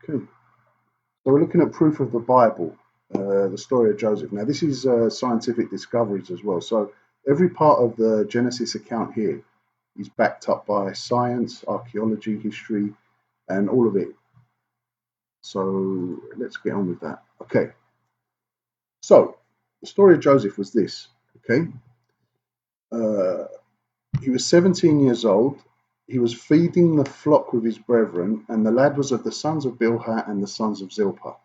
Okay, so we're looking at proof of the Bible, the story of Joseph. Now, this is scientific discoveries as well. So every part of the Genesis account here is backed up by science, archaeology, history, and all of it. So let's get on with that. Okay, so the story of Joseph was this. Okay, uh, he was 17 years old. He was feeding the flock with his brethren, and the lad was of the sons of Bilhah and the sons of Zilpah,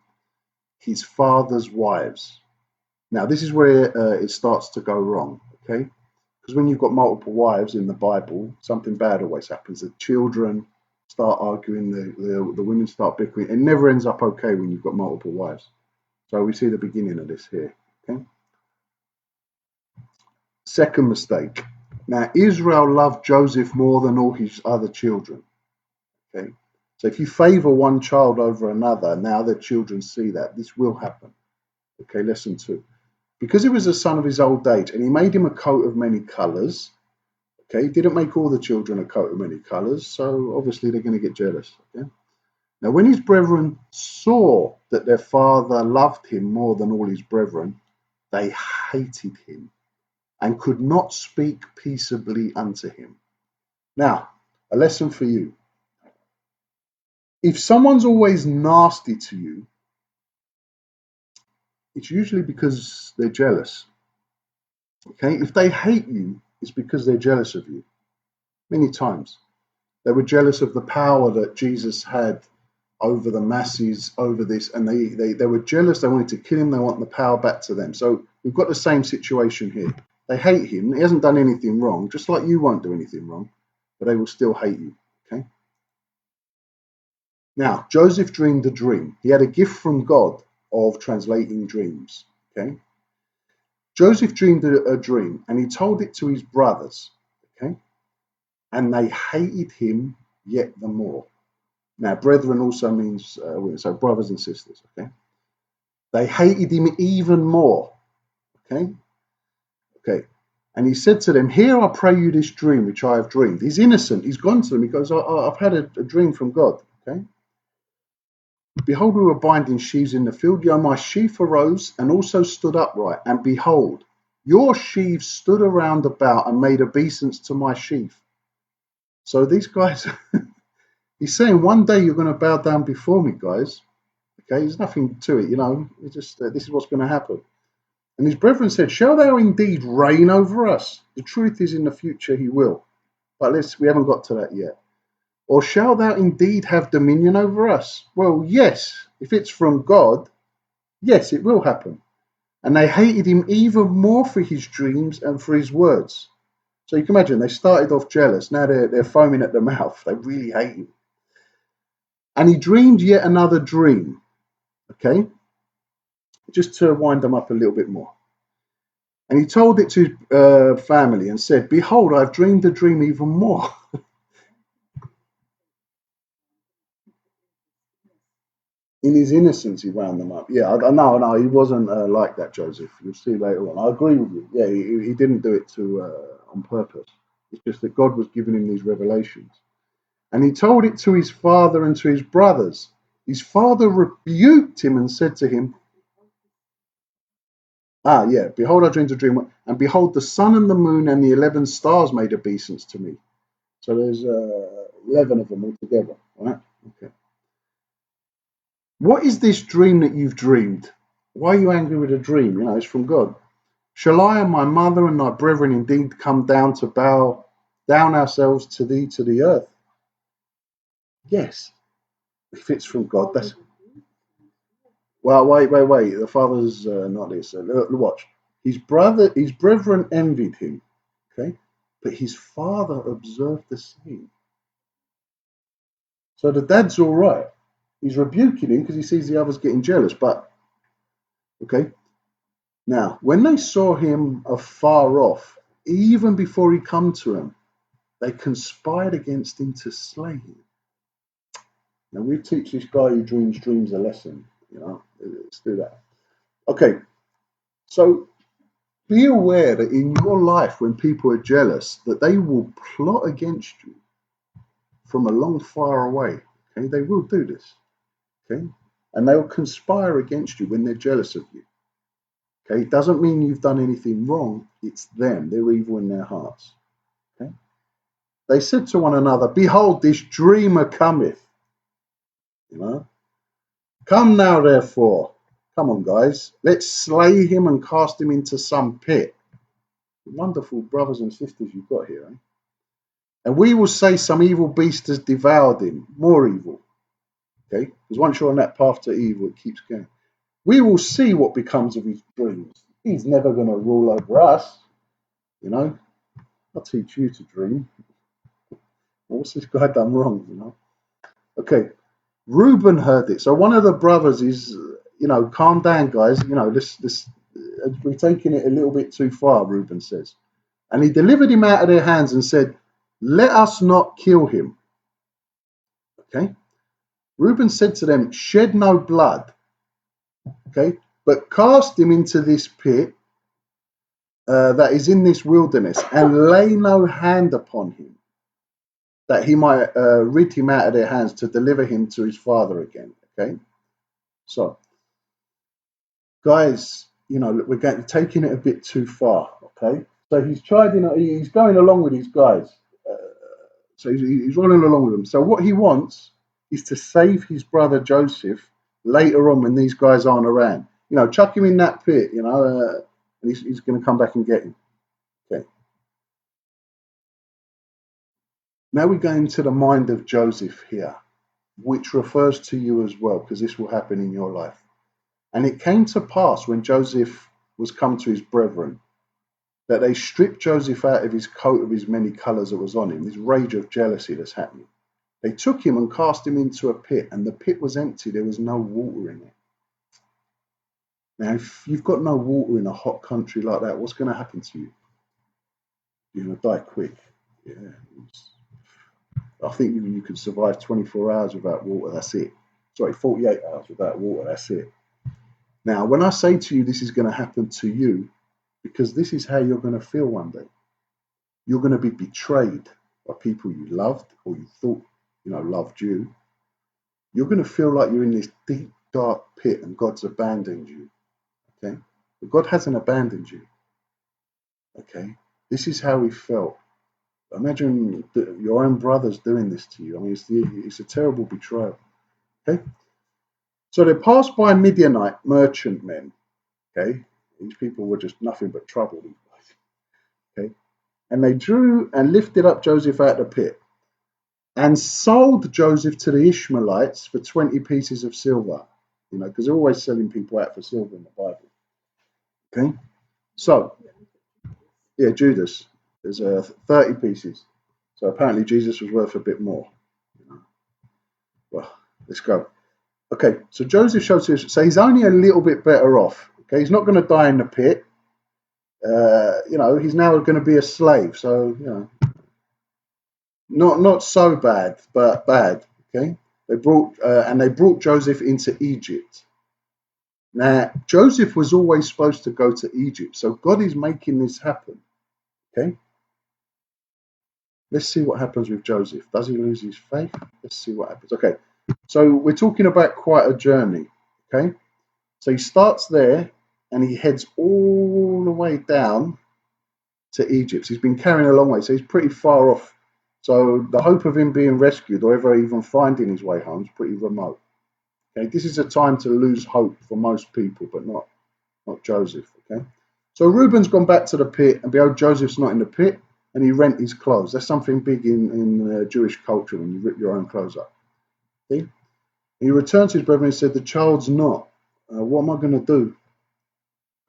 his father's wives. Now, this is where it starts to go wrong, okay? Because when you've got multiple wives in the Bible, something bad always happens. The children start arguing, the women start bickering. It never ends up okay when you've got multiple wives. So we see the beginning of this here, okay? Second mistake. Now, Israel loved Joseph more than all his other children, okay? So if you favor one child over another, now the children see that. This will happen. Okay, lesson 2. Because he was a son of his old age, and he made him a coat of many colours. Okay, he didn't make all the children a coat of many colours, so obviously they're going to get jealous. Okay? Now, when his brethren saw that their father loved him more than all his brethren, they hated him and could not speak peaceably unto him. Now, a lesson for you. If someone's always nasty to you, it's usually because they're jealous. Okay, if they hate you, it's because they're jealous of you. Many times. They were jealous of the power that Jesus had over the masses, over this, and they were jealous. They wanted to kill him. They want the power back to them. So we've got the same situation here. They hate him. He hasn't done anything wrong, just like you won't do anything wrong, but they will still hate you. Okay. Now, Joseph dreamed a dream. He had a gift from God of translating dreams. Okay. Joseph dreamed a dream, and he told it to his brothers. Okay. And they hated him yet the more. Now, brethren also means, so brothers and sisters, okay? They hated him even more, okay? Okay. And he said to them, here I pray you this dream which I have dreamed. He's innocent. He's gone to them. He goes, I've had a dream from God, okay? Behold, we were binding sheaves in the field. Yea, my sheaf arose and also stood upright. And behold, your sheaves stood around about and made obeisance to my sheaf. So these guys... He's saying one day you're going to bow down before me, guys. Okay, there's nothing to it, you know. It's just this is what's going to happen. And his brethren said, "Shall thou indeed reign over us?" The truth is, in the future he will, but we haven't got to that yet. Or shall thou indeed have dominion over us? Well, yes, if it's from God, yes, it will happen. And they hated him even more for his dreams and for his words. So you can imagine they started off jealous. Now they're foaming at the mouth. They really hate him. And he dreamed yet another dream, okay, just to wind them up a little bit more. And he told it to his family and said, behold, I've dreamed a dream even more. In his innocence, he wound them up. Yeah, no, he wasn't like that, Joseph. You'll see later on. I agree with you. Yeah, he didn't do it on purpose. It's just that God was giving him these revelations. And he told it to his father and to his brothers. His father rebuked him and said to him, behold, I dreamed a dream, and behold, the sun and the moon and the 11 stars made obeisance to me. So there's 11 of them altogether, right? Okay. What is this dream that you've dreamed? Why are you angry with a dream? You know, it's from God. Shall I and my mother and thy brethren indeed come down to bow down ourselves to thee to the earth? Yes, if it's from God. That's well. Wait. The father's not this. Watch. His brethren envied him. Okay, but his father observed the same. So the dad's all right. He's rebuking him because he sees the others getting jealous. But okay. Now, when they saw him afar off, even before he come to them, they conspired against him to slay him. Now, we teach this guy who dreams dreams a lesson. You know, let's do that. Okay, so be aware that in your life, when people are jealous, that they will plot against you from a long far away. Okay, they will do this. Okay, and they'll conspire against you when they're jealous of you. Okay, it doesn't mean you've done anything wrong. It's them. They're evil in their hearts. Okay, they said to one another, "Behold, this dreamer cometh." You know, come now, therefore. Come on, guys. Let's slay him and cast him into some pit. Wonderful brothers and sisters you've got here, eh? And we will say some evil beast has devoured him. More evil. Okay? Because once you're on that path to evil, it keeps going. We will see what becomes of his dreams. He's never going to rule over us. You know? I'll teach you to dream. What's this guy done wrong, you know? Okay. Reuben heard it. So one of the brothers is, you know, calm down, guys. You know, this we're taking it a little bit too far, Reuben says. And he delivered him out of their hands and said, let us not kill him. Okay. Reuben said to them, shed no blood. Okay. But cast him into this pit that is in this wilderness and lay no hand upon him, that he might rid him out of their hands to deliver him to his father again. Okay. So, guys, you know, we're taking it a bit too far. Okay. So he's he's going along with his guys. So he's running along with them. So what he wants is to save his brother Joseph later on when these guys aren't around. You know, chuck him in that pit, you know, and he's going to come back and get him. Okay. Now we go into the mind of Joseph here, which refers to you as well, because this will happen in your life. And it came to pass when Joseph was come to his brethren that they stripped Joseph out of his coat of his many colours that was on him, this rage of jealousy that's happening. They took him and cast him into a pit, and the pit was empty. There was no water in it. Now, if you've got no water in a hot country like that, what's going to happen to you? You're going to die quick. Yeah. I think you can survive 24 hours without water. That's it. Sorry, 48 hours without water. That's it. Now, when I say to you this is going to happen to you, because this is how you're going to feel one day. You're going to be betrayed by people you loved or you thought, you know, loved you. You're going to feel like you're in this deep, dark pit and God's abandoned you. Okay? But God hasn't abandoned you. Okay? This is how he felt. Imagine your own brothers doing this to you. I mean, it's a terrible betrayal. Okay? So they passed by Midianite merchantmen. Okay? These people were just nothing but trouble. Okay? And they drew and lifted up Joseph out of the pit and sold Joseph to the Ishmaelites for 20 pieces of silver. You know, because they're always selling people out for silver in the Bible. Okay? So, yeah, Judas. There's 30 pieces. So apparently Jesus was worth a bit more. You know. Well, let's go. Okay, so Joseph shows us, so he's only a little bit better off. Okay, he's not going to die in the pit. You know, he's now going to be a slave. So, you know, not so bad, but bad. Okay, they brought Joseph into Egypt. Now, Joseph was always supposed to go to Egypt, so God is making this happen. Okay, let's see what happens with Joseph. Does he lose his faith? Let's see what happens. Okay, so we're talking about quite a journey. Okay, so he starts there and he heads all the way down to Egypt. He's been carrying a long way, so he's pretty far off. So the hope of him being rescued or ever even finding his way home is pretty remote. Okay, this is a time to lose hope for most people, but not Joseph. Okay, so Reuben's gone back to the pit, and behold, Joseph's not in the pit, and he rent his clothes. That's something big in Jewish culture when you rip your own clothes up. Okay, and he returned to his brethren and said, "The child's not. What am I going to do,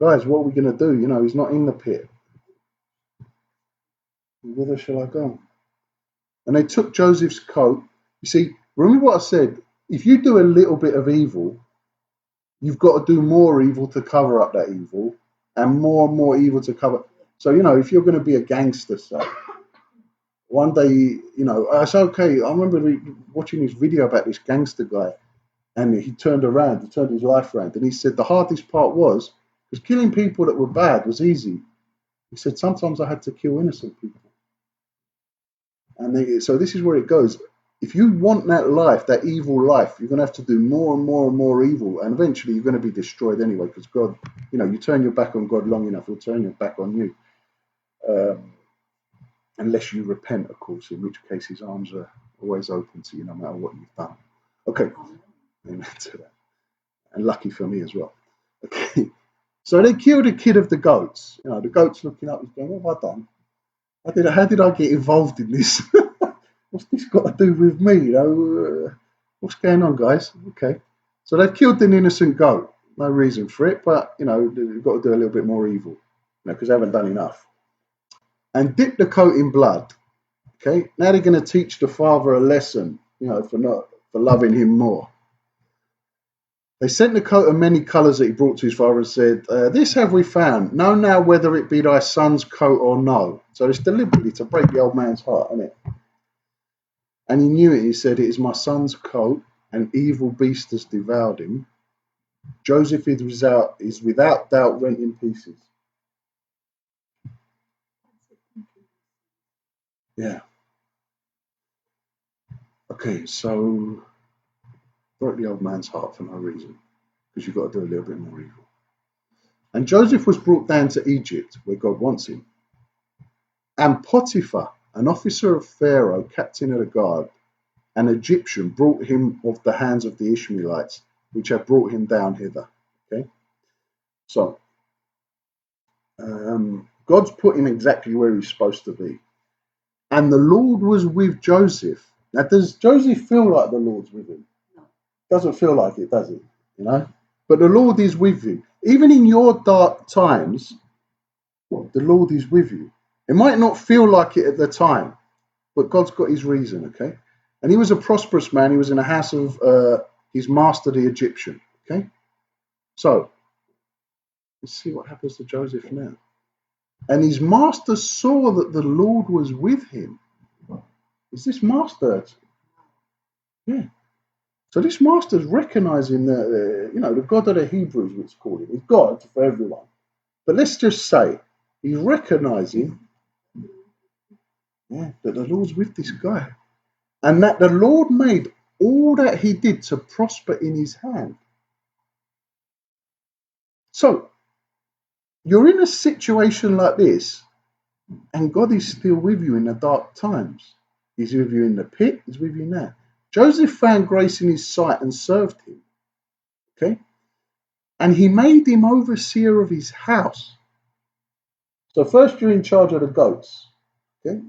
guys? What are we going to do? You know, he's not in the pit. Whither shall I go?" And they took Joseph's coat. You see, remember what I said? If you do a little bit of evil, you've got to do more evil to cover up that evil, and more evil to cover. So, you know, if you're going to be a gangster, say, one day, you know, it's okay. I remember watching this video about this gangster guy, and he turned his life around, and he said the hardest part was, because killing people that were bad was easy. He said, sometimes I had to kill innocent people. And so this is where it goes. if you want that life, that evil life, you're going to have to do more and more and more evil, and eventually you're going to be destroyed anyway, because God, you turn your back on God long enough, he'll turn your back on you. Unless you repent, of course, in which case his arms are always open to you no matter what you've done. Okay, amen to that. And lucky for me as well. Okay, so they killed a kid of the goats. The goat's looking up, he's going, what have I done? How did I get involved in this? What's this got to do with me? What's going on, guys? Okay, so they've killed an innocent goat. No reason for it, but they've got to do a little bit more evil, because they haven't done enough. And dip the coat in blood. Okay, now they're going to teach the father a lesson, for loving him more. They sent the coat of many colours that he brought to his father and said, "This have we found. Know now whether it be thy son's coat or no." So it's deliberately to break the old man's heart, isn't it? And he knew it. He said, "It is my son's coat. An evil beast has devoured him. Joseph is without doubt rent in pieces." Yeah. Okay, so broke the old man's heart for no reason, because you've got to do a little bit more evil. And Joseph was brought down to Egypt, where God wants him. And Potiphar, an officer of Pharaoh, captain of the guard, an Egyptian, brought him of the hands of the Ishmaelites, which had brought him down hither. Okay, so God's put him exactly where he's supposed to be. And the Lord was with Joseph. Now, does Joseph feel like the Lord's with him? No. Doesn't feel like it, does it? But the Lord is with you. Even in your dark times, the Lord is with you. It might not feel like it at the time, but God's got his reason, okay? And he was a prosperous man. He was in the house of his master, the Egyptian, okay? So, let's see what happens to Joseph now. And his master saw that the Lord was with him. Is this master? Yeah. So this master's recognizing that, the God of the Hebrews, which call him, is God for everyone. But let's just say he's recognizing that the Lord's with this guy. And that the Lord made all that he did to prosper in his hand. So, you're in a situation like this, and God is still with you in the dark times. He's with you in the pit, he's with you now. Joseph found grace in his sight and served him. Okay? And he made him overseer of his house. So first you're in charge of the goats. Okay?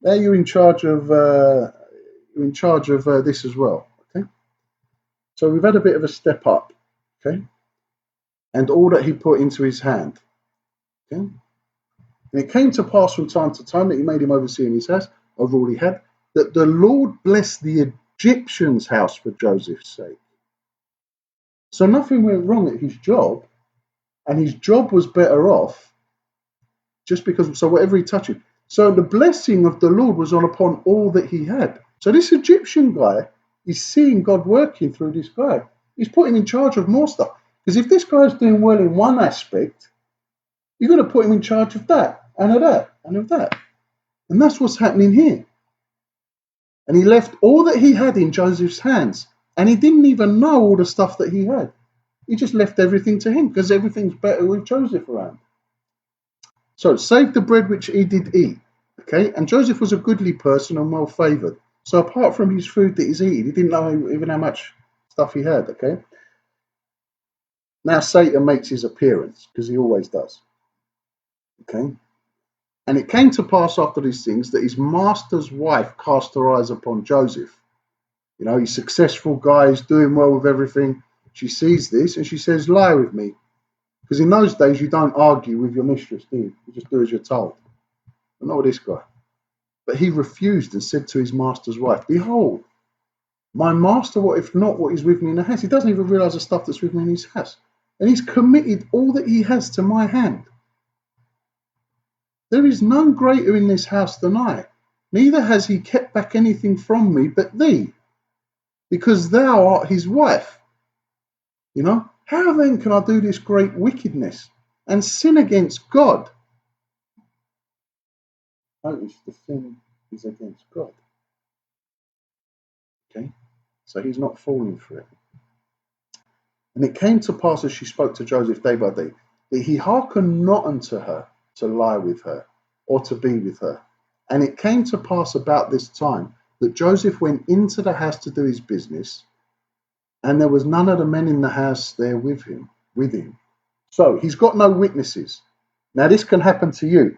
Now you're in charge of this as well. Okay? So we've had a bit of a step up. Okay? And all that he put into his hand. Okay? And it came to pass from time to time that he made him overseer in his house, over all he had, that the Lord blessed the Egyptian's house for Joseph's sake. So nothing went wrong at his job, and his job was better off just because, so whatever he touched. So the blessing of the Lord was upon all that he had. So this Egyptian guy is seeing God working through this guy. He's put him in charge of more stuff. Because if this guy's doing well in one aspect, you're going to put him in charge of that, and of that, and of that. And that's what's happening here. And he left all that he had in Joseph's hands. And he didn't even know all the stuff that he had. He just left everything to him, because everything's better with Joseph around. So, save the bread which he did eat. Okay, and Joseph was a goodly person and well favoured. So apart from his food that he's eating, he didn't know even how much stuff he had. Okay. Now Satan makes his appearance, because he always does. Okay. And it came to pass after these things that his master's wife cast her eyes upon Joseph. He's a successful guy, he's doing well with everything. She sees this and she says, "Lie with me." Because in those days, you don't argue with your mistress, do you? You just do as you're told. But not with this guy. But he refused and said to his master's wife, "Behold, my master, what if not what is with me in the house?" He doesn't even realize the stuff that's with me in his house. And he's committed all that he has to my hand. There is none greater in this house than I. Neither has he kept back anything from me but thee, because thou art his wife. How then can I do this great wickedness and sin against God? Notice the sin is against God. Okay, so he's not falling for it. And it came to pass as she spoke to Joseph day by day, that he hearkened not unto her to lie with her or to be with her. And it came to pass about this time that Joseph went into the house to do his business, and there was none of the men in the house there with him. So he's got no witnesses. Now this can happen to you.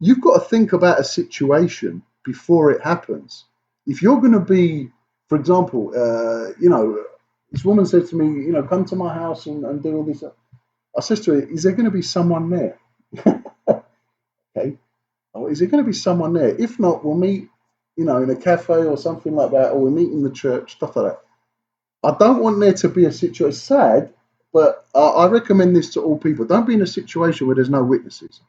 You've got to think about a situation before it happens. If you're going to be, for example, this woman said to me, come to my house and do all this. I said to her, is there going to be someone there? Okay. Or is there going to be someone there? If not, we'll meet, in a cafe or something like that, or we'll meet in the church, stuff like that. I don't want there to be a situation. It's sad, but I recommend this to all people. Don't be in a situation where there's no witnesses.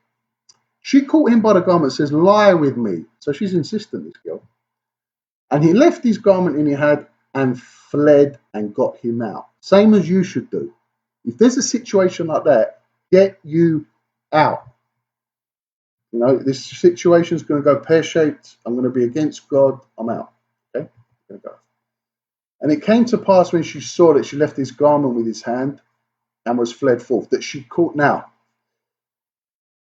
She caught him by the garment and says, lie with me. So she's insistent, this girl. And he left his garment in his hand and fled and got him out. Same as you should do. If there's a situation like that, get you out. This situation is going to go pear-shaped. I'm going to be against God. I'm out. Okay? I'm going to go. And it came to pass when she saw that she left his garment with his hand and was fled forth, that she caught. Now,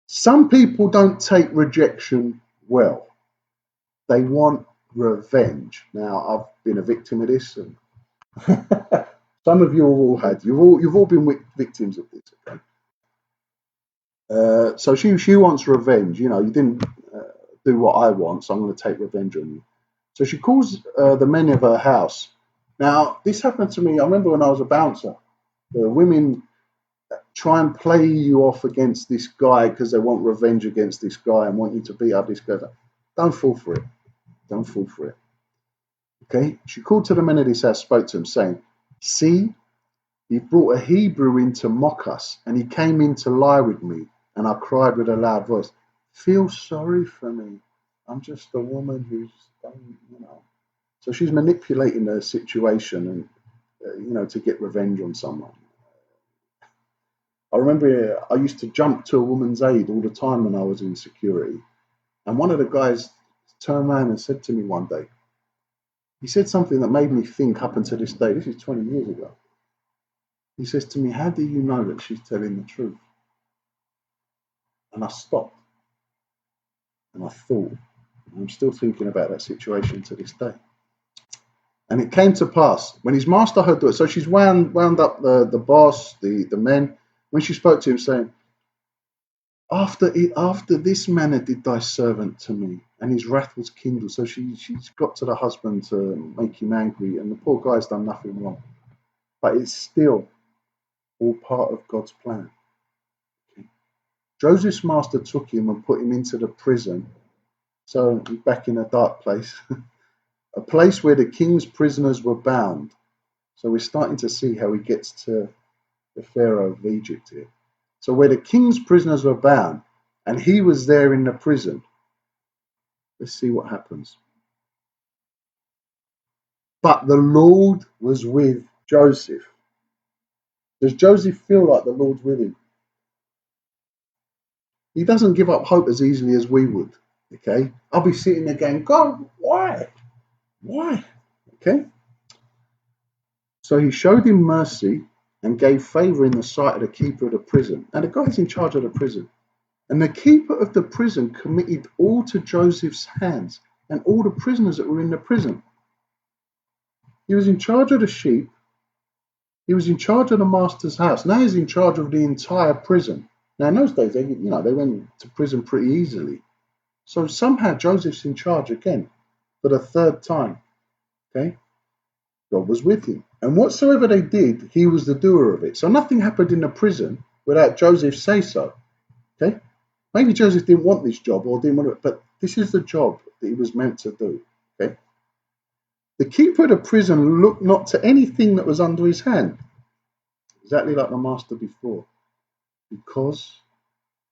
some people don't take rejection well. They want revenge. Now, I've been a victim of this, and some of you have all had. You've all been victims of this. Okay. So she wants revenge. You didn't do what I want, so I'm going to take revenge on you. So she calls the men of her house. Now, this happened to me. I remember when I was a bouncer. The women try and play you off against this guy because they want revenge against this guy and want you to beat up this guy. Don't fall for it. Don't fall for it. Okay. She called to the men of this house, spoke to him, saying, see, he brought a Hebrew in to mock us, and he came in to lie with me. And I cried with a loud voice, feel sorry for me. I'm just a woman who's done, So she's manipulating the situation and, to get revenge on someone. I remember I used to jump to a woman's aid all the time when I was in security. And one of the guys turned around and said to me one day, he said something that made me think up until this day. This is 20 years ago. He says to me, how do you know that she's telling the truth? And I stopped. And I thought, and I'm still thinking about that situation to this day. And it came to pass when his master heard it. So she's wound up the boss, the men, when she spoke to him, saying, after this manner did thy servant to me, and his wrath was kindled. So she's got to the husband to make him angry, and the poor guy's done nothing wrong. But it's still all part of God's plan. Okay. Joseph's master took him and put him into the prison. So he's back in a dark place, a place where the king's prisoners were bound. So we're starting to see how he gets to the Pharaoh of Egypt here. So where the king's prisoners were bound, and he was there in the prison. Let's see what happens. But the Lord was with Joseph. Does Joseph feel like the Lord's with him? He doesn't give up hope as easily as we would. Okay? I'll be sitting there going, God, why? Why? Okay? So he showed him mercy and gave favor in the sight of the keeper of the prison. And the guy's in charge of the prison. And the keeper of the prison committed all to Joseph's hands and all the prisoners that were in the prison. He was in charge of the sheep. He was in charge of the master's house. Now he's in charge of the entire prison. Now in those days, they went to prison pretty easily. So somehow Joseph's in charge again for the third time. Okay? God was with him. And whatsoever they did, he was the doer of it. So nothing happened in the prison without Joseph say so. Okay? Maybe Joseph didn't want this job or didn't want it, but this is the job that he was meant to do. Okay? The keeper of the prison looked not to anything that was under his hand, exactly like the master before, because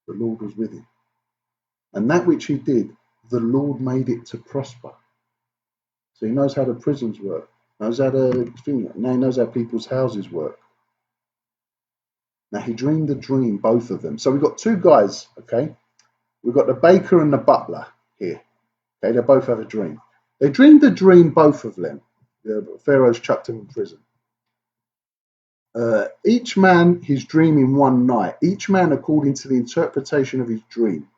the Lord was with him. And that which he did, the Lord made it to prosper. So he knows how the prisons work, knows how now he knows how people's houses work. Now he dreamed a dream, both of them. So we've got two guys, okay? We've got the baker and the butler here. Okay, they both have a dream. They dreamed a dream, both of them. Pharaoh's chucked him in prison. Each man his dream in one night, each man according to the interpretation of his dream.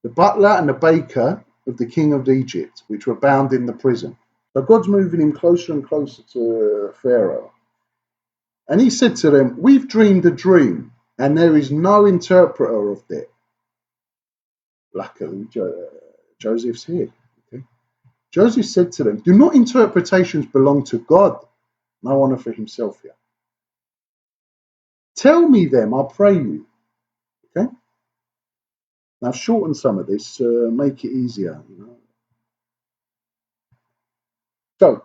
The butler and the baker of the king of Egypt, which were bound in the prison. So God's moving him closer and closer to Pharaoh. And he said to them, we've dreamed a dream, and there is no interpreter of it. Luckily, Joseph's here. Okay? Joseph said to them, do not interpretations belong to God? No honor for himself here. Tell me them, I pray you. Okay? Now shorten some of this, make it easier. So,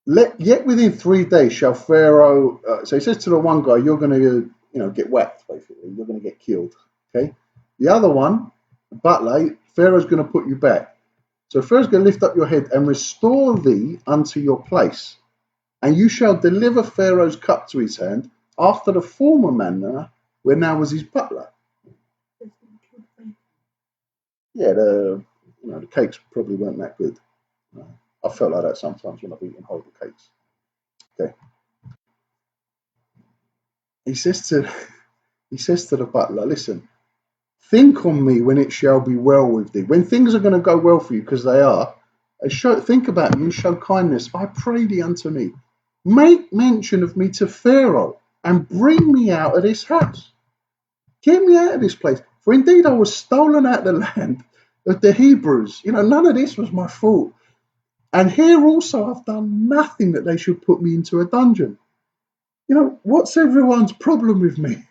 yet within 3 days shall Pharaoh. So he says to the one guy, "You're going to, get whacked. Basically, you're going to get killed." Okay. The other one, the butler, Pharaoh's going to put you back. So Pharaoh's going to lift up your head and restore thee unto your place, and you shall deliver Pharaoh's cup to his hand after the former manner, where now was his butler. Yeah, the cakes probably weren't that good. I felt like that sometimes when I've eaten horrible cakes. Okay. He says to the butler, listen, think on me when it shall be well with thee. When things are going to go well for you, because they are, think about me and show kindness. I pray thee unto me. Make mention of me to Pharaoh and bring me out of this house. Get me out of this place. For indeed I was stolen out of the land of the Hebrews. None of this was my fault. And here also I've done nothing that they should put me into a dungeon. What's everyone's problem with me?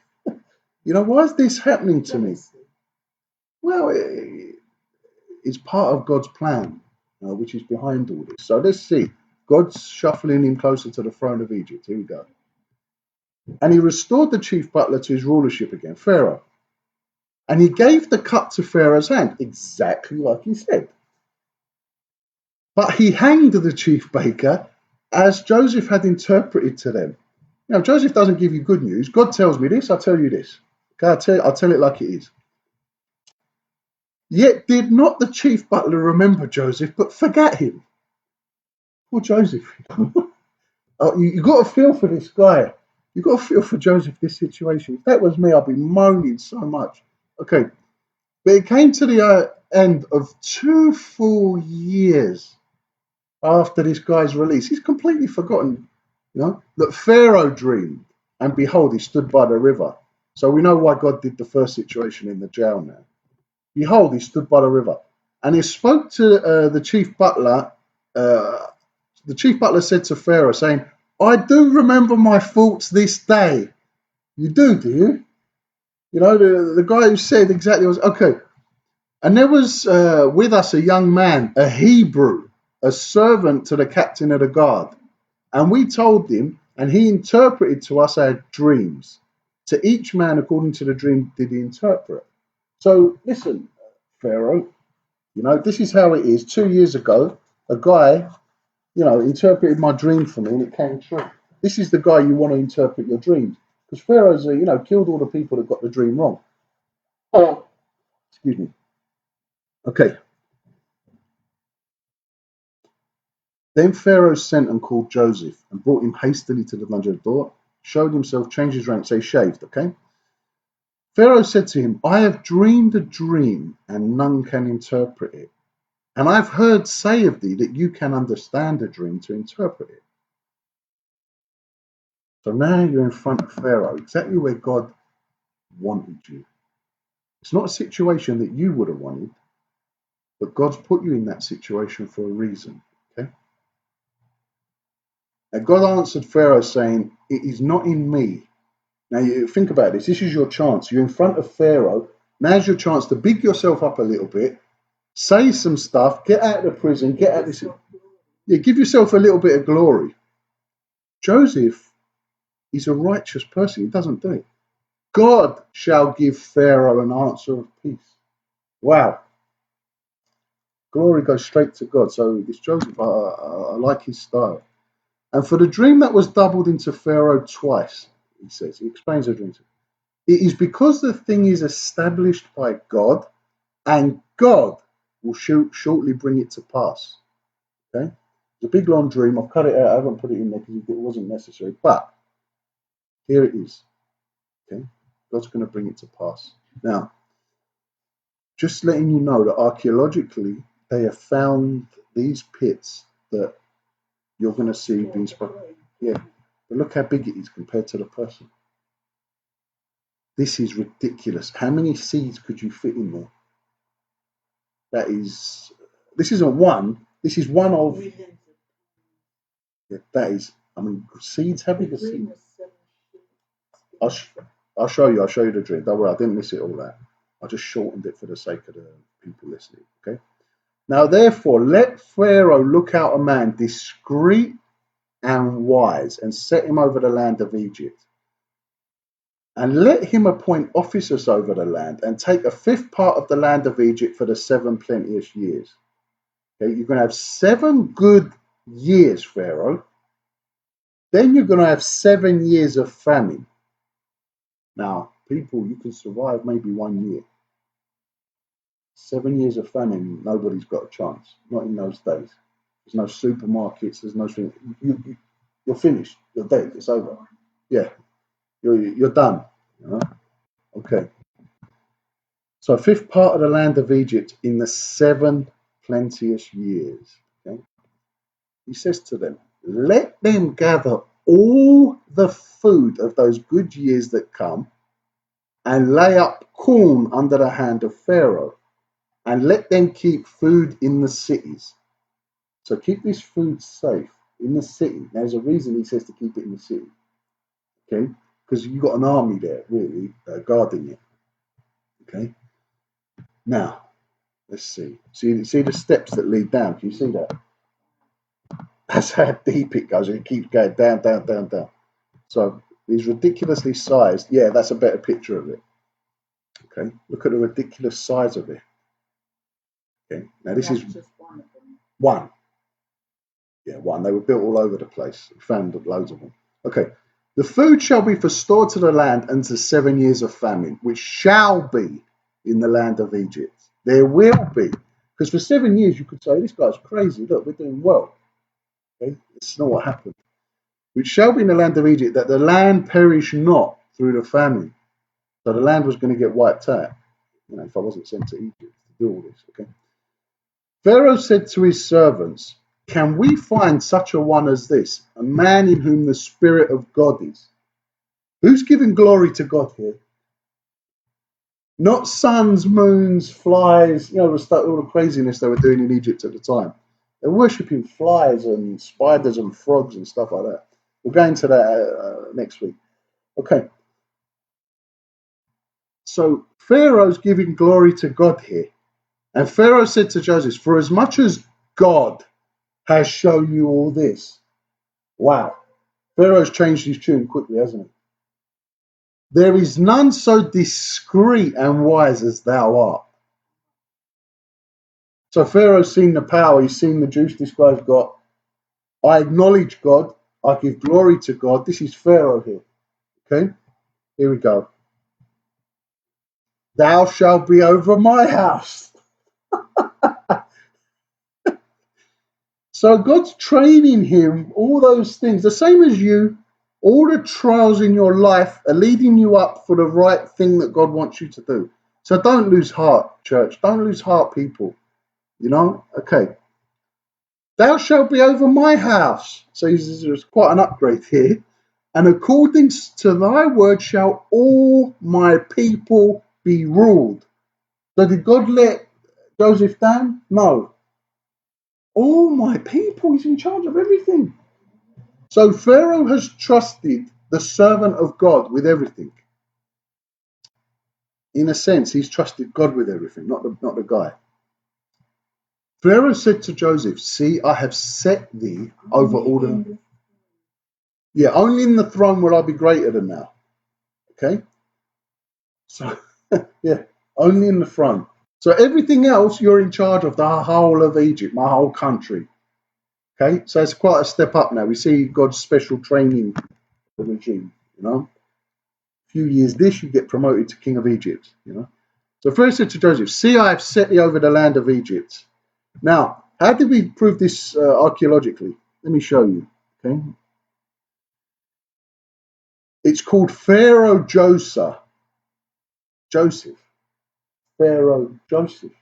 Why is this happening to me? Well, it's part of God's plan, which is behind all this. So let's see. God's shuffling him closer to the throne of Egypt. Here we go. And he restored the chief butler to his rulership again, Pharaoh. And he gave the cup to Pharaoh's hand, exactly like he said. But he hanged the chief baker as Joseph had interpreted to them. Joseph doesn't give you good news. God tells me this, I tell you this. Okay, I'll tell it like it is. Yet did not the chief butler remember Joseph, but forget him. Poor Joseph. You got to feel for this guy. You got to feel for Joseph, this situation. If that was me, I'd be moaning so much. Okay. But it came to the end of 2 full years after this guy's release. He's completely forgotten, that Pharaoh dreamed, and behold, he stood by the river. So we know why God did the first situation in the jail now. Behold, he stood by the river. And he spoke to the chief butler. The chief butler said to Pharaoh, saying, I do remember my faults this day. You do you? The guy who said exactly was, okay. And there was with us a young man, a Hebrew, a servant to the captain of the guard. And we told him, and he interpreted to us our dreams. To each man according to the dream did he interpret. So listen, Pharaoh, this is how it is. 2 years ago, a guy, interpreted my dream for me and it came true. This is the guy you want to interpret your dreams. Because Pharaoh's, killed all the people that got the dream wrong. Oh, excuse me. Okay. Then Pharaoh sent and called Joseph and brought him hastily to the dungeon door, showed himself, changed his rank, say shaved, okay? Pharaoh said to him, I have dreamed a dream and none can interpret it. And I've heard say of thee that you can understand a dream to interpret it. So now you're in front of Pharaoh, exactly where God wanted you. It's not a situation that you would have wanted, but God's put you in that situation for a reason. Okay? Now God answered Pharaoh saying, it is not in me. Now you think about this. This is your chance. You're in front of Pharaoh. Now's your chance to big yourself up a little bit, say some stuff, get out of the prison, get out of this. Yeah, give yourself a little bit of glory. Joseph is a righteous person. He doesn't do it. God shall give Pharaoh an answer of peace. Wow. Glory goes straight to God. So this Joseph, I like his style. And for the dream that was doubled into Pharaoh twice, he says, he explains the dream. It is because the thing is established by God, and God will shortly bring it to pass. Okay, it's a big long dream. I've cut it out. I haven't put it in there because it wasn't necessary. But here it is. Okay, God's going to bring it to pass. Now, just letting you know that archaeologically they have found these pits that you're going to see being spread. Yeah, but look how big it is compared to the person. This is ridiculous. How many seeds could you fit in there? That is. This isn't one. This is one of. Yeah, that is. I mean, seeds. How big are seeds? I'll show you. I'll show you the dream. Don't worry. I didn't miss it all that. I just shortened it for the sake of the people listening. Okay. Now, therefore, let Pharaoh look out a man discreet and wise, and set him over the land of Egypt. And let him appoint officers over the land, and take a fifth part of the land of Egypt for the 7 plenteous years. Okay, you're going to have 7 good years, Pharaoh. Then you're going to have 7 years of famine. Now, people, you can survive maybe 1 year. 7 years of famine, nobody's got a chance. Not in those days. There's no supermarkets. There's no thing. You're finished. You're dead. It's over. Yeah, you're done. You know? Okay. So, a fifth part of the land of Egypt in the 7 plenteous years. Okay. He says to them, let them gather all the food of those good years that come, and lay up corn under the hand of Pharaoh, and let them keep food in the cities. So keep this food safe in the city. There's a reason he says to keep it in the city. Okay? Because you've got an army there, really, guarding it. Okay? Now, let's see. See the steps that lead down. Can you see that? That's how deep it goes. It keeps going down, down, down, down. So these ridiculously sized. Yeah, that's a better picture of it. Okay? Look at the ridiculous size of it. Okay? Now this is just one of them. One. Yeah, one. They were built all over the place. We found loads of them. Okay. The food shall be for store to the land unto 7 years of famine, which shall be in the land of Egypt. There will be. Because for 7 years you could say, this guy's crazy. Look, we're doing well. Okay. It's not what happened. Which shall be in the land of Egypt, that the land perish not through the famine. So the land was going to get wiped out. You know, if I wasn't sent to Egypt to do all this. Okay. Pharaoh said to his servants, can we find such a one as this, a man in whom the Spirit of God is? Who's giving glory to God here? Not suns, moons, flies, you know, all the craziness they were doing in Egypt at the time. They're worshipping flies and spiders and frogs and stuff like that. We'll go into that next week. Okay. So Pharaoh's giving glory to God here. And Pharaoh said to Joseph, for as much as God has shown you all this. Wow. Pharaoh's changed his tune quickly, hasn't he? There is none so discreet and wise as thou art. So Pharaoh's seen the power, he's seen the juice this guy's got. I acknowledge God, I give glory to God. This is Pharaoh here. Okay? Here we go. Thou shalt be over my house. So God's training him, all those things, the same as you, all the trials in your life are leading you up for the right thing that God wants you to do. So don't lose heart, church. Don't lose heart, people. You know? Okay. Thou shalt be over my house. So there's quite an upgrade here. And according to thy word shall all my people be ruled. So did God let Joseph down? No. All my people, he's in charge of everything. So Pharaoh has trusted the servant of God with everything. In a sense, he's trusted God with everything, not the guy. Pharaoh said to Joseph, see, I have set thee over all the... Yeah, only in the throne will I be greater than thou. Okay? So, yeah, only in the throne. So everything else, you're in charge of the whole of Egypt, my whole country. Okay? So it's quite a step up now. We see God's special training regime, you know? A few years this, you get promoted to king of Egypt, you know? So Pharaoh said to Joseph, see, I have set thee over the land of Egypt. Now, How did we prove this archaeologically? Let me show you. Okay, it's called Pharaoh Joseph. Pharaoh Joseph.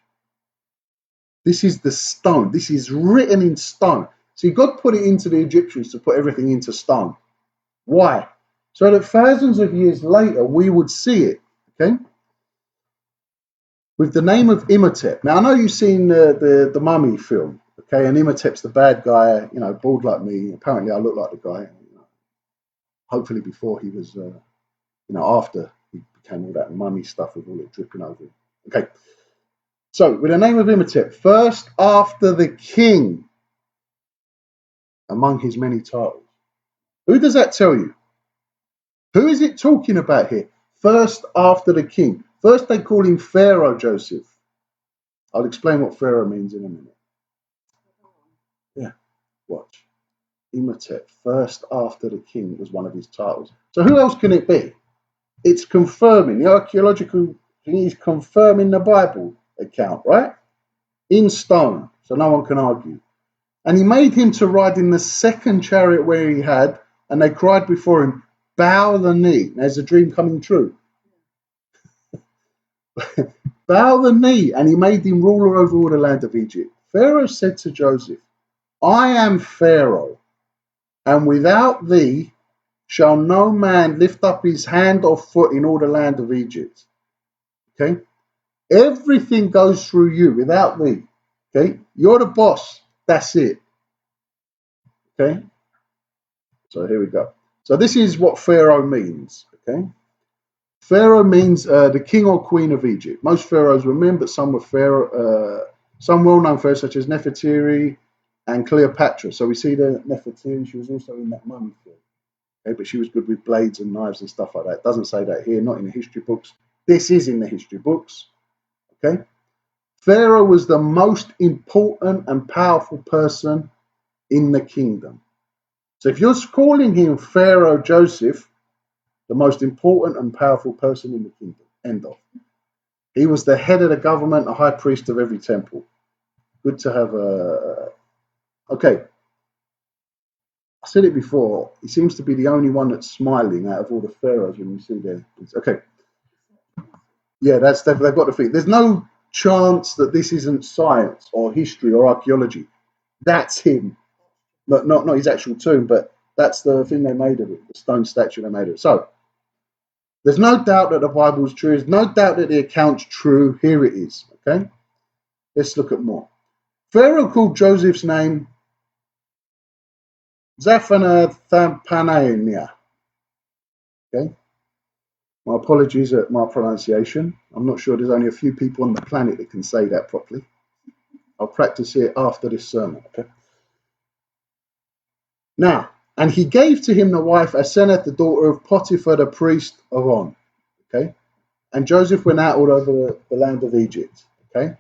This is the stone. This is written in stone. See, God put it into the Egyptians to put everything into stone. Why? So that thousands of years later we would see it. Okay. With the name of Imhotep. Now I know you've seen the Mummy film. Okay, and Imhotep's the bad guy. You know, bald like me. Apparently, I look like the guy. Hopefully, before he was, after he became all that mummy stuff with all it dripping over him. Okay. So, with the name of Imhotep, first after the king, among his many titles. Who does that tell you? Who is it talking about here? First after the king. First they call him Pharaoh Joseph. I'll explain what Pharaoh means in a minute. Yeah, watch. Imhotep, first after the king, was one of his titles. So who else can it be? It's confirming, the archaeological thing is confirming the Bible account, right? In stone, so no one can argue. And he made him to ride in the second chariot where he had, and they cried before him, bow the knee. There's a dream coming true. Bow the knee, and he made him ruler over all the land of Egypt. Pharaoh said to Joseph, I am Pharaoh, and without thee shall no man lift up his hand or foot in all the land of Egypt. Okay? Everything goes through you without thee. Okay? You're the boss. That's it. Okay? So here we go. So this is what Pharaoh means. Okay? Pharaoh means the king or queen of Egypt. Most pharaohs were men, but some were pharaoh. Some well-known pharaohs such as Nefertiti and Cleopatra. So we see the Nefertiti. She was also in that mummy film. Okay, but she was good with blades and knives and stuff like that. It doesn't say that here, not in the history books. This is in the history books. Okay? Pharaoh was the most important and powerful person in the kingdom. So if you're calling him Pharaoh Joseph, the most important and powerful person in the kingdom, end of. He was the head of the government, a high priest of every temple. Good to have a... Okay. I said it before, he seems to be the only one that's smiling out of all the pharaohs when you see there. Okay. Yeah, they've got to think. There's no chance that this isn't science or history or archaeology. That's him. Not his actual tomb, but that's the thing they made of it, the stone statue they made of it. So, there's no doubt that the Bible is true. There's no doubt that the account's true. Here it is. Okay? Let's look at more. Pharaoh called Joseph's name Zaphanathampanania. Okay? My apologies at my pronunciation. I'm not sure there's only a few people on the planet that can say that properly. I'll practice it after this sermon. Okay? Now, and he gave to him the wife Asenath, the daughter of Potiphar, the priest of On. Okay? And Joseph went out all over the land of Egypt. Okay?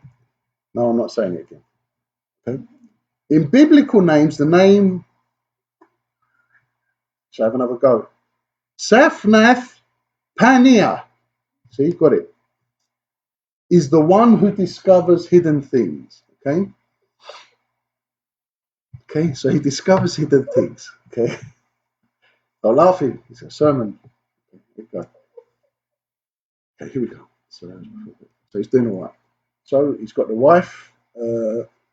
No, I'm not saying it again. Okay? In biblical names, the name... Shall I have another go? Safnath Paneah. See, you've got it. Is the one who discovers hidden things. Okay? Okay, so he discovers hidden things. Okay? Stop laughing. It's a sermon. Okay, here we go. So he's doing all right. So he's got the wife.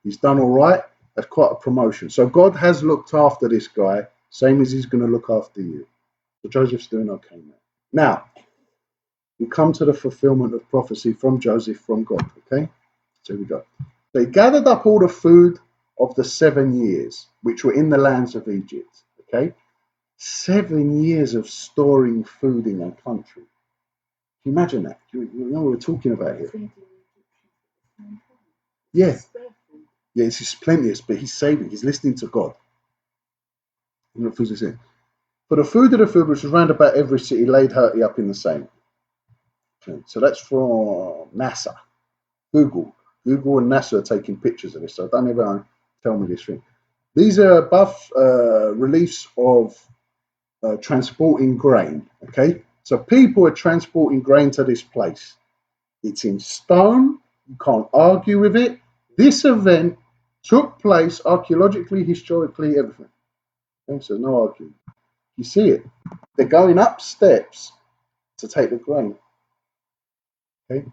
He's done all right. That's quite a promotion. So God has looked after this guy, same as he's going to look after you. So Joseph's doing okay now. Now, we come to the fulfillment of prophecy from Joseph, from God. Okay? So here we go. They gathered up all the food of the 7 years, which were in the lands of Egypt. Okay? 7 years of storing food in their country. Can you imagine that? You know what we're talking about here? Yeah. Yeah, it's plenteous, but he's saving. He's listening to God. You know what food is in? For the food of the food which was round about every city laid her up in the same. Okay, so that's from NASA. Google and NASA are taking pictures of this, so don't ever tell me this thing. These are buff reliefs of transporting grain. Okay, so people are transporting grain to this place. It's in stone. You can't argue with it. This event took place archaeologically, historically, everything. Okay, so no arguing. You see it. They're going up steps to take the grain. Okay,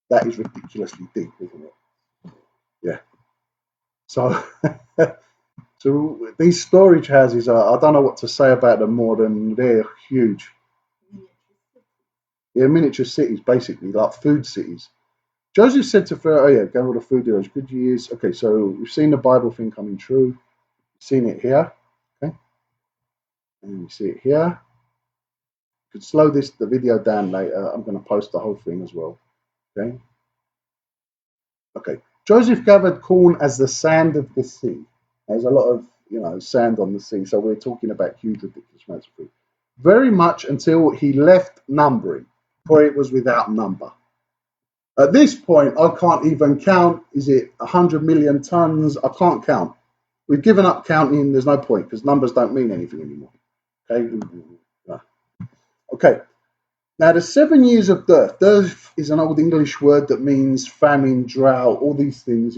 that is ridiculously deep, isn't it? Yeah. So, so these storage houses are, I don't know what to say about them more than they're huge. Yeah, miniature cities, basically, like food cities. Joseph said to Pharaoh, oh yeah, go with the food dealers, good years. Okay, so we've seen the Bible thing coming true. We've seen it here. Okay, and we see it here. You could slow the video down later. I'm going to post the whole thing as well. Okay. Okay. Joseph gathered corn as the sand of the sea. There's a lot of sand on the sea, so we're talking about huge, ridiculous amounts of food. Very much until he left numbering, for it was without number. At this point, I can't even count. Is it 100 million tons? I can't count. We've given up counting. There's no point because numbers don't mean anything anymore. Okay. Okay. Now, the 7 years of dearth. Dearth is an old English word that means famine, drought, all these things,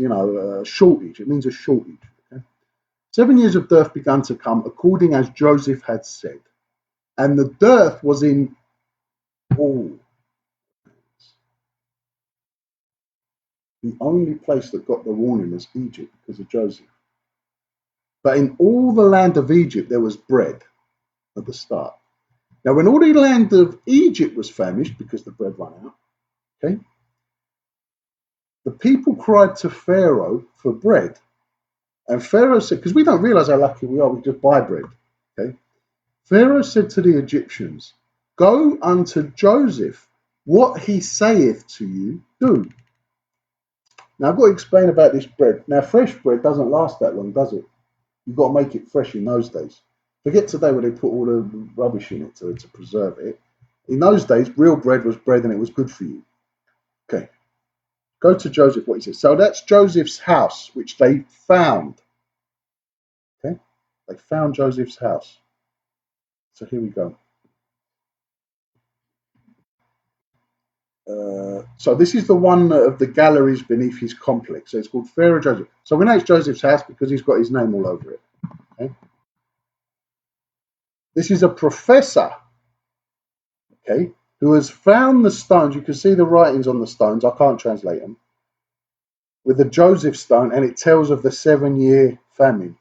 shortage. It means a shortage. Okay? 7 years of dearth began to come, according as Joseph had said. And the dearth was in all. The only place that got the warning was Egypt because of Joseph. But in all the land of Egypt, there was bread at the start. Now, when all the land of Egypt was famished because the bread ran out, okay, the people cried to Pharaoh for bread. And Pharaoh said, because we don't realize how lucky we are, we just buy bread. Okay. Pharaoh said to the Egyptians, go unto Joseph, what he saith to you, do. Now, I've got to explain about this bread. Now, fresh bread doesn't last that long, does it? You've got to make it fresh in those days. Forget today where they put all the rubbish in it to preserve it. In those days, real bread was bread and it was good for you. Okay. Go to Joseph, what he says. So that's Joseph's house, which they found. Okay. They found Joseph's house. So here we go. So this is the one of the galleries beneath his complex. So it's called Pharaoh Joseph. So we know it's Joseph's house because he's got his name all over it. Okay. This is a professor, okay, who has found the stones. You can see the writings on the stones. I can't translate them. With the Joseph stone, and it tells of the 7-year famine.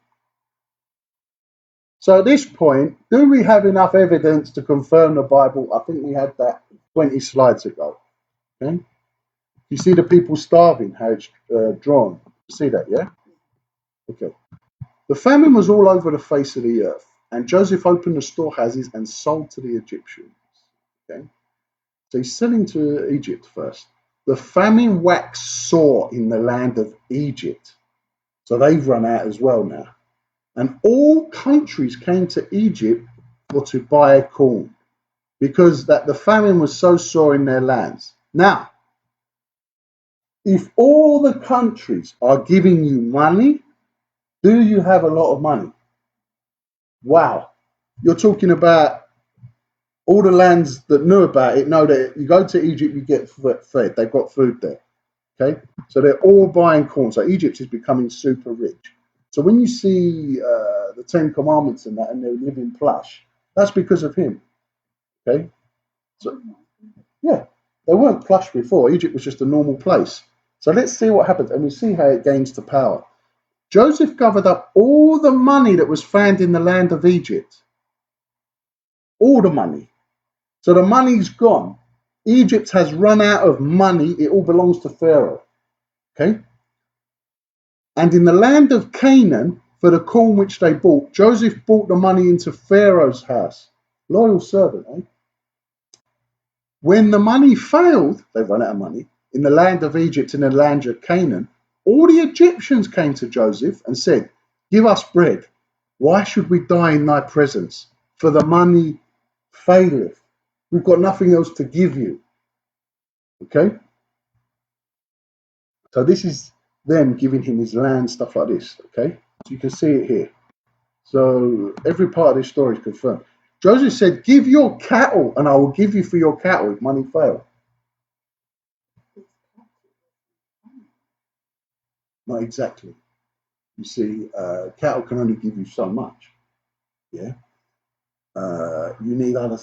So at this point, do we have enough evidence to confirm the Bible? I think we had that 20 slides ago. Okay. You see the people starving, how it's drawn. You see that, yeah? Okay. The famine was all over the face of the earth, and Joseph opened the storehouses and sold to the Egyptians. Okay. So he's selling to Egypt first. The famine waxed sore in the land of Egypt. So they've run out as well now. And all countries came to Egypt for to buy corn because that the famine was so sore in their lands. Now, if all the countries are giving you money, do you have a lot of money? Wow. You're talking about all the lands that knew about it know that you go to Egypt, you get fed. They've got food there. Okay. So they're all buying corn. So Egypt is becoming super rich. So when you see the 10 Commandments and that, and they're living plush, that's because of him. Okay. So, yeah, they weren't plush before. Egypt was just a normal place. So let's see what happens. And we see how it gains to power. Joseph gathered up all the money that was found in the land of Egypt. All the money. So the money's gone. Egypt has run out of money. It all belongs to Pharaoh. Okay. And in the land of Canaan, for the corn which they bought, Joseph brought the money into Pharaoh's house. Loyal servant, eh? When the money failed, they run out of money, in the land of Egypt and the land of Canaan, all the Egyptians came to Joseph and said, give us bread. Why should we die in thy presence? For the money faileth. We've got nothing else to give you. Okay? So this is them giving him his land, stuff like this. Okay? So you can see it here. So every part of this story is confirmed. Joseph said, give your cattle and I will give you for your cattle if money fail. Not exactly. You see, cattle can only give you so much. Yeah. You need other